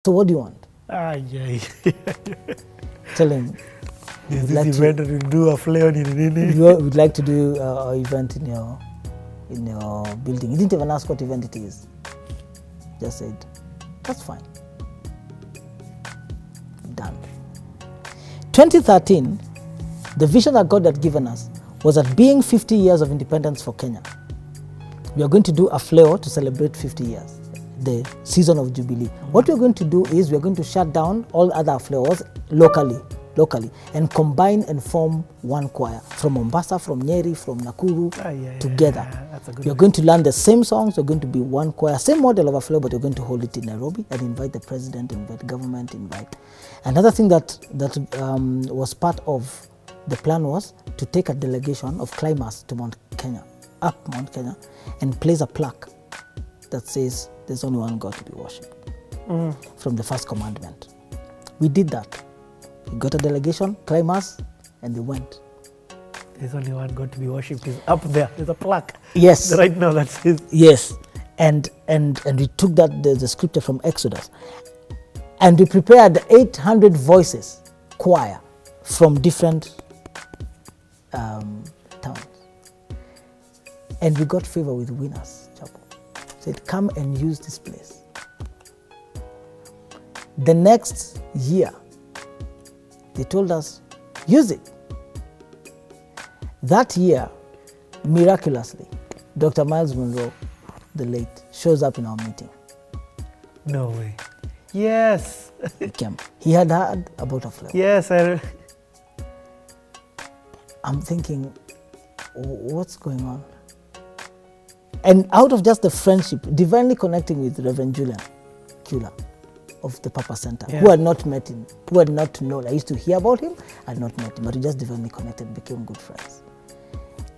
So what do you want? Yeah. Tell him. This event to do Aflewo nini. You would like to do an event in your building. He didn't even ask what event it is. Just said, that's fine. Done. 2013, the vision that God had given us was that being 50 years of independence for Kenya, we are going to do Aflewo to celebrate 50 years, the season of Jubilee. What we are going to do is we are going to shut down all other Aflewos locally, and combine and form one choir from Mombasa, from Nyeri, from Nakuru, together. You're going to learn the same songs. You're going to be one choir, same model of Aflewo, but you're going to hold it in Nairobi and invite the president, invite government, invite. Another thing that was part of the plan was to take a delegation of climbers to Mount Kenya, and place a plaque that says there's only one God to be worshipped from the first commandment. We did that. We got a delegation, climbers, and they went. There's only one God to be worshipped. Is up there. There's a plaque. Yes. Right now that says. Yes. And we took that the scripture from Exodus, and we prepared 800 voices choir from different towns. And we got favor with Winners Chapel. Said, come and use this place. The next year, they told us, use it. That year, miraculously, Dr. Myles Munroe, the late, shows up in our meeting. No way. Yes. He came. He had heard about Aflewo. Yes. I'm thinking, what's going on? And out of just the friendship, divinely connecting with Reverend Julian Kula of the Papa Center, who had not met him, who had not known. I used to hear about him, I had not met him, but we just divinely connected, became good friends.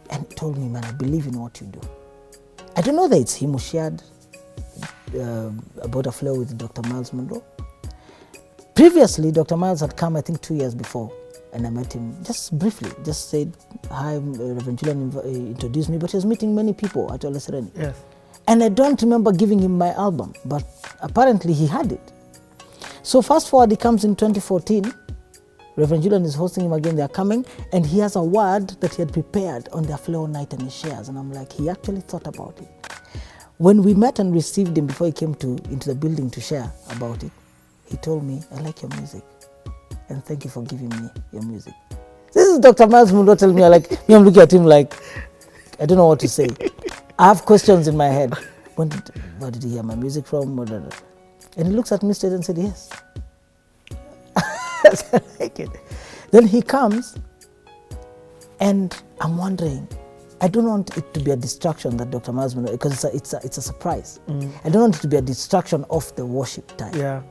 And he told me, man, I believe in what you do. I don't know that it's him who shared about Aflewo with Dr. Myles Munroe. Previously, Dr. Myles had come, I think, 2 years before, and I met him just briefly, just said, hi, Reverend Julian introduced me, but he was meeting many people at Ole Sereni. Yes. And I don't remember giving him my album, but apparently he had it. So fast forward, he comes in 2014, Reverend Julian is hosting him again, they are coming, and he has a word that he had prepared on the Aflewo night and he shares, and I'm like, he actually thought about it. When we met and received him before he came into the building to share about it, he told me, I like your music, and thank you for giving me your music. This is Dr. Myles Munroe telling me, I'm looking at him like, I don't know what to say. I have questions in my head. Where did he hear my music from? And he looks at me straight and said, yes. I like it. Then he comes, and I'm wondering, I don't want it to be a distraction that Dr. Myles Munroe, because it's a surprise. I don't want it to be a distraction of the worship time. Yeah.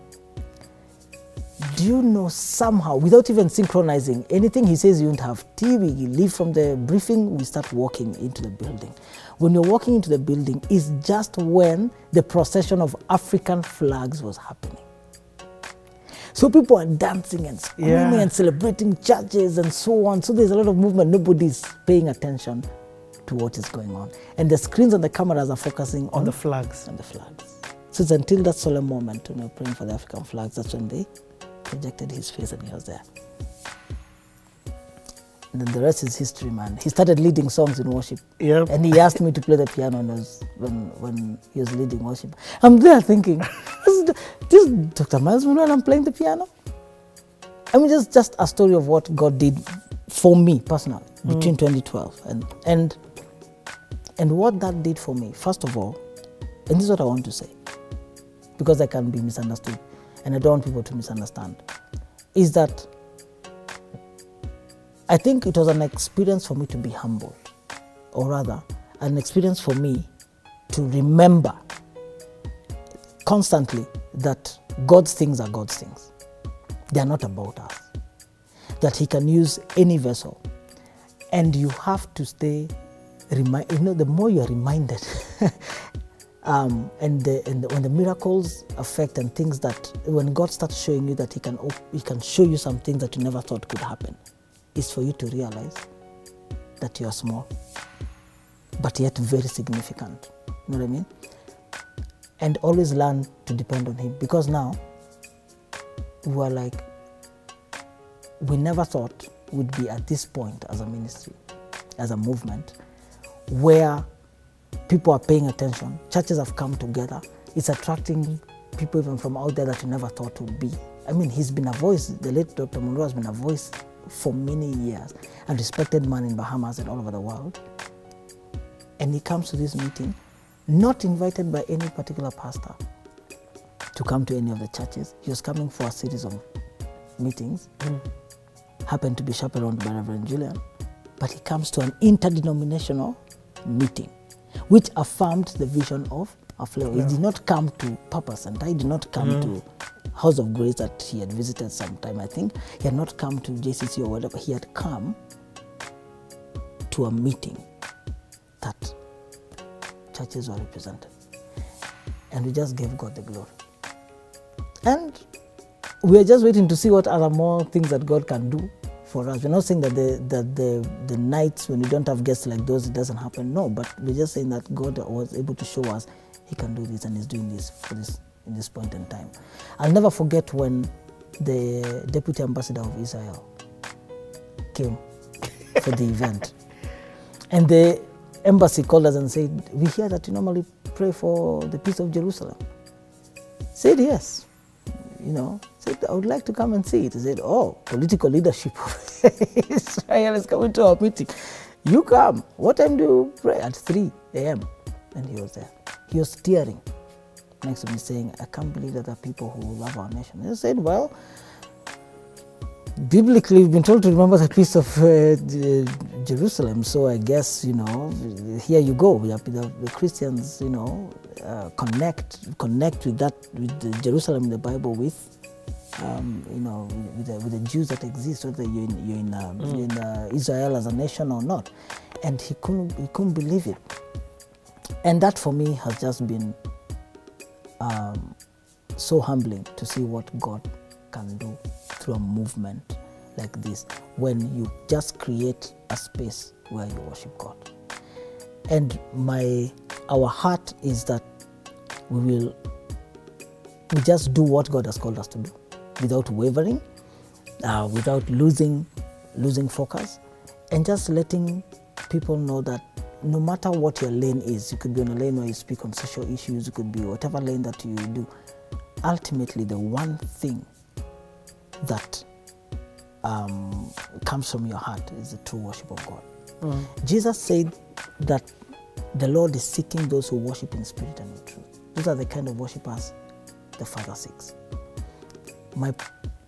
Do you know, somehow, without even synchronizing, anything he says you won't have tea, we leave from the briefing, we start walking into the building. When you're walking into the building, is just when the procession of African flags was happening. So people are dancing and screaming and celebrating churches and so on. So there's a lot of movement. Nobody's paying attention to what is going on. And the screens and the cameras are focusing on the flags. On the flags. So it's until that solemn moment when we're praying for the African flags, that's when they projected his face and he was there. And then the rest is history, man. He started leading songs in worship. Yep. And he asked me to play the piano when he was leading worship. I'm there thinking, this is Dr. Myles Munroe and I'm playing the piano? I mean, just a story of what God did for me personally between 2012. And what that did for me, first of all, and this is what I want to say, because I can be misunderstood, and I don't want people to misunderstand, is that I think it was an experience for me to be humble, or rather, an experience for me to remember constantly that God's things are God's things. They are not about us. That He can use any vessel. And you have to stay, the more you are reminded, and when the miracles affect and things that, when God starts showing you that He can show you some things that you never thought could happen, is for you to realize that you are small, but yet very significant. You know what I mean? And always learn to depend on Him, because now we were like, we never thought we'd be at this point as a ministry, as a movement, where people are paying attention. Churches have come together. It's attracting people even from out there that you never thought would be. I mean, he's been a voice. The late Dr. Munroe has been a voice for many years, a respected man in Bahamas and all over the world. And he comes to this meeting, not invited by any particular pastor to come to any of the churches. He was coming for a series of meetings, happened to be chaperoned by Reverend Julian, but he comes to an interdenominational meeting, which affirmed the vision of Aflewo. He did not come to Purpose Center. He did not come to House of Grace that he had visited sometime, I think. He had not come to JCC or whatever. He had come to a meeting that churches were represented. And we just gave God the glory. And we are just waiting to see what other more things that God can do for us. We're not saying that the nights when we don't have guests like those, it doesn't happen. No, but we're just saying that God was able to show us he can do this and he's doing this for this in this point in time. I'll never forget when the Deputy Ambassador of Israel came for the event. And the embassy called us and said, we hear that you normally pray for the peace of Jerusalem. Said yes. Said, I would like to come and see it. He said, oh, political leadership of Israel is coming to our meeting. You come. What time do you pray? At 3 a.m. And he was there. He was tearing next to me saying, I can't believe that there are people who love our nation. And I said, well, biblically we've been told to remember the peace of Jerusalem. So I guess, here you go. The Christians, connect with that, with the Jerusalem in the Bible with the Jews that exist, whether you're in Israel as a nation or not. And he couldn't believe it. And that for me has just been so humbling to see what God can do through a movement like this, when you just create a space where you worship God. And our heart is that we just do what God has called us to do, without wavering, without losing focus, and just letting people know that no matter what your lane is, you could be on a lane where you speak on social issues, you could be whatever lane that you do. Ultimately, the one thing that comes from your heart is the true worship of God. Jesus said that the Lord is seeking those who worship in spirit and in truth. Those are the kind of worshipers the Father seeks.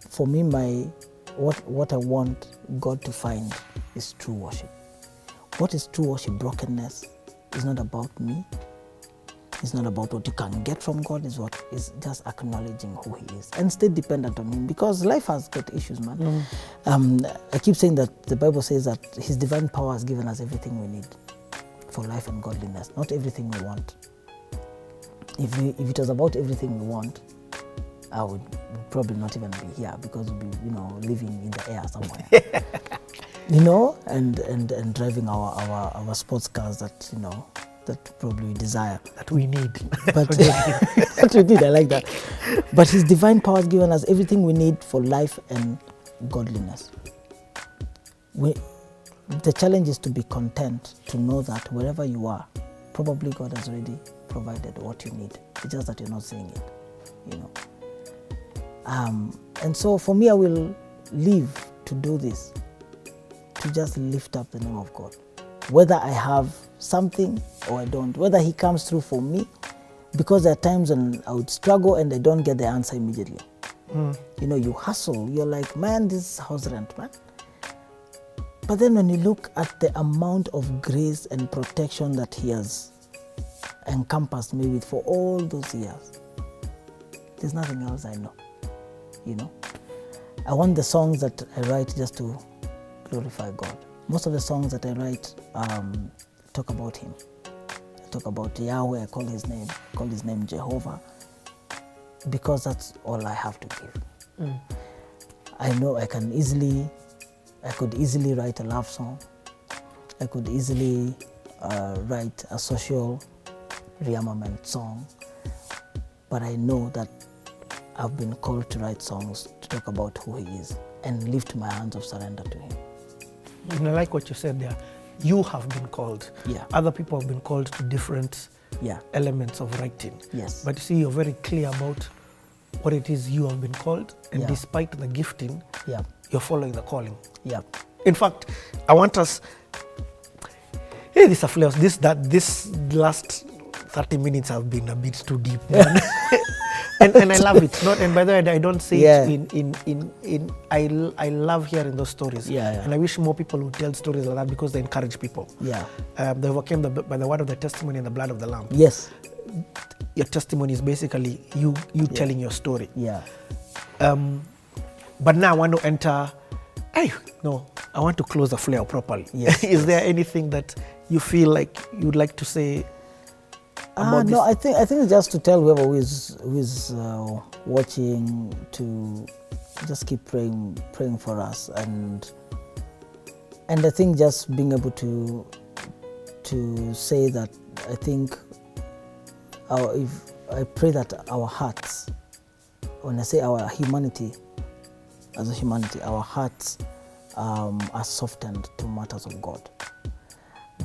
For me, what I want God to find is true worship. What is true worship? Brokenness is not about me. It's not about what you can get from God. It's just acknowledging who He is and stay dependent on Him, because life has got issues, man. I keep saying that the Bible says that His divine power has given us everything we need for life and godliness, not everything we want. If it was about everything we want, I would probably not even be here, because we'd be, living in the air somewhere. And driving our sports cars that probably we desire. That we need. But that we need, I like that. But His divine power has given us everything we need for life and godliness. The challenge is to be content, to know that wherever you are, probably God has already provided what you need. It's just that you're not seeing it, And so for me, I will live to do this, to just lift up the name of God. Whether I have something or I don't, whether He comes through for me, because there are times when I would struggle and I don't get the answer immediately. You hustle, you're like, man, this is house rent, man. But then when you look at the amount of grace and protection that He has encompassed me with for all those years, there's nothing else I know, I want the songs that I write just to glorify God. Most of the songs that I write talk about Him. I talk about Yahweh, I call His name Jehovah, because that's all I have to give. I know I could easily write a love song. I could easily write a social rearmament song. But I know that I've been called to write songs to talk about who he is and lift my hands of surrender to him. And I like what you said there. You have been called. Yeah. Other people have been called to different elements of writing. Yes. But you see, you're very clear about what it is you have been called, and Yeah. despite the gifting, Yeah. you're following the calling. Yeah. In fact, I want us. Hey, this Aflewo, this last 30 minutes have been a bit too deep, man. and I love it. And by the way, I don't say it I love hearing those stories. Yeah. And I wish more people would tell stories like that because they encourage people. Yeah. They overcame by the word of the testimony and the blood of the Lamb. Yes. Your testimony is basically you telling your story. Yeah. But now I want to enter. I want to close Aflewo properly. Yes. Is there anything that you feel like you'd like to say about this? No, I think it's just to tell whoever who is watching to just keep praying for us, and I think just being able to say that I think I pray that our hearts, when I say our humanity, as a humanity, our hearts are softened to matters of God,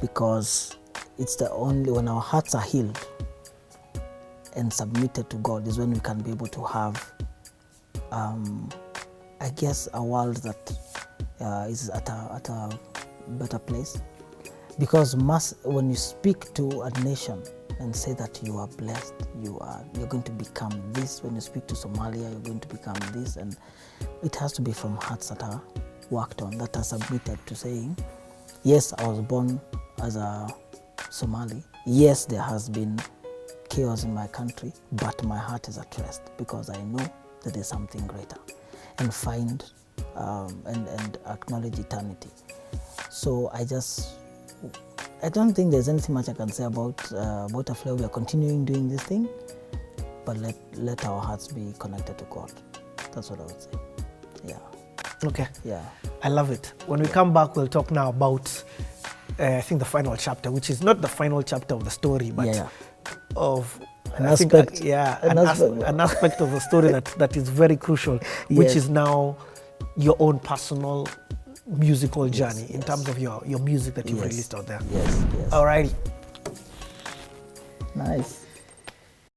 because it's the only when our hearts are healed and submitted to God is when we can be able to have, I guess, a world that is at a better place. Because when you speak to a nation and say that you are blessed, you're going to become this. When you speak to Somalia, you're going to become this, and it has to be from hearts that are worked on, that are submitted to saying, yes, I was born as a Somali. Yes, there has been chaos in my country, but my heart is at rest because I know that there's something greater, and find and acknowledge eternity. So I don't think there's anything much I can say about Aflewo. We are continuing doing this thing, but let our hearts be connected to God. That's what I would say. Yeah. Okay. Yeah. I love it. When we come back, we'll talk now about I think the final chapter, which is not the final chapter of the story, but of an aspect. An aspect of the story that is very crucial, which is now your own personal musical journey in terms of your music that you've released out there. Yes. Alrighty. Nice.